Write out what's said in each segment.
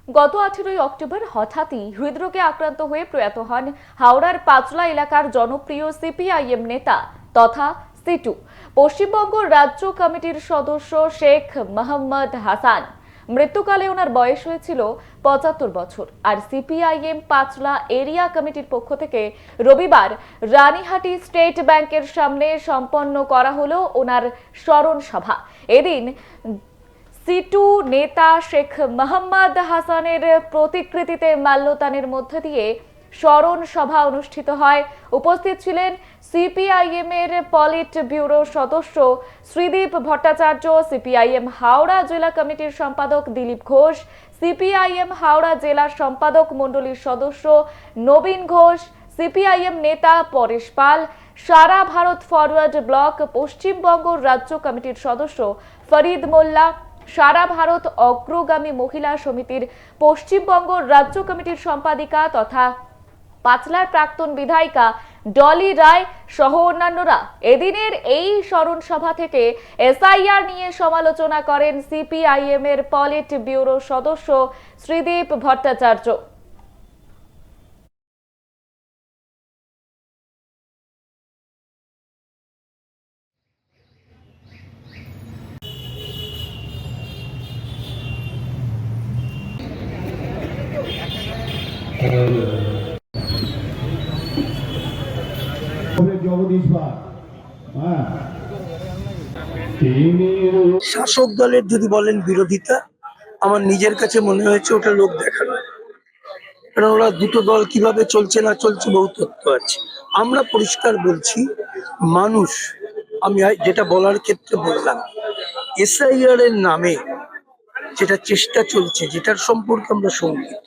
গত 18 অক্টোবর হঠাৎই হৃদরোগে আক্রান্ত হয়ে প্রয়াত হন হাওড়ার পাঁচলা এলাকার জনপ্রিয় সিপিআইএম নেতা তথা সিটু পশ্চিমবঙ্গ রাজ্য কমিটির সদস্য শেখ মোহাম্মদ হাসান। মৃত্যুকালে ওনার বয়স হয়েছিল 75 বছর। আর সিপিআইএম পাঁচলা এরিয়া কমিটির পক্ষ থেকে রবিবার রানীহাটি স্টেট ব্যাংকের সামনে সম্পন্ন করা হলো ওনার স্মরণ সভা। এদিন সিটু নেতা শেখ মোহাম্মদ হাসানের প্রতিকৃতিতে মাল্যদানের মধ্য দিয়ে স্মরণ সভা অনুষ্ঠিত হয়। উপস্থিত ছিলেন সিপিআইএম এর পলিট ব্যুরো সদস্য শ্রীদীপ ভট্টাচার্য, সিপিআইএম হাওড়া জেলা কমিটির সম্পাদক দিলীপ ঘোষ, সিপিআইএম হাওড়া জেলা সম্পাদক মণ্ডলীর সদস্য নবীন ঘোষ, সিপিআইএম নেতা পরেশ পাল, সারা ভারত ফরওয়ার্ড ব্লক পশ্চিমবঙ্গ রাজ্য কমিটির সদস্য ফরিদ মোল্লা, সারা ভারত অগ্রগামী মহিলা সমিতির পশ্চিমবঙ্গ রাজ্য কমিটির সম্পাদিকা তথা পাঁচলার প্রাক্তন বিধায়িকা ডলি রায় সহ অন্যান্যরা এদিনের এই স্মরণ সভা থেকে এসআইআর নিয়ে সমালোচনা করেন সিপিআইএম এর পলিট ব্যুরো সদস্য শ্রীদীপ ভট্টাচার্য। শাসক দলের যদি বলেন বিরোধিতা, আমার নিজের কাছে মনে হয়েছে ওটা লোক দেখানো। কারণ ওরা দুটো দল কিভাবে চলছে না চলছে বহু তথ্য আছে। আমরা পরিষ্কার বলছি, মানুষ, আমি যেটা বলার ক্ষেত্রে বললাম, এসআইআর এর নামে যেটা চেষ্টা চলছে, যেটার সম্পর্কে আমরা শঙ্কিত,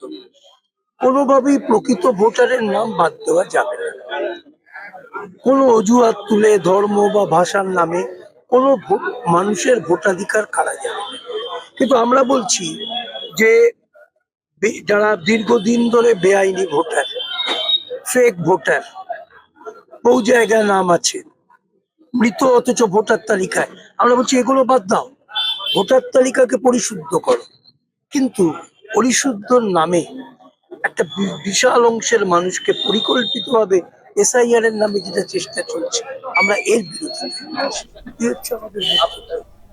কোনোভাবেই প্রকৃত ভোটারের নাম বাদ দেওয়া যাবে না। কোনো অজুহাত তুলে ধর্ম বা ভাষার নামে কোনো মানুষের ভোটাধিকার কারা যাবে না। কিন্তু আমরা বলছি যে যারা দীর্ঘদিন ধরে বেআইনি ভোটার, ফেক ভোটার, বহু জায়গায় নাম আছে মৃত অথচ ভোটার তালিকায়, আমরা বলছি এগুলো বাদ দাও, ভোটার তালিকাকে পরিশুদ্ধ করো। কিন্তু পরিশুদ্ধর নামে একটা বিশাল অংশের মানুষকে পরিকল্পিতভাবে এসআইআর এর নামে যেটা চেষ্টা চলছে, আমরা এর বিরুদ্ধে।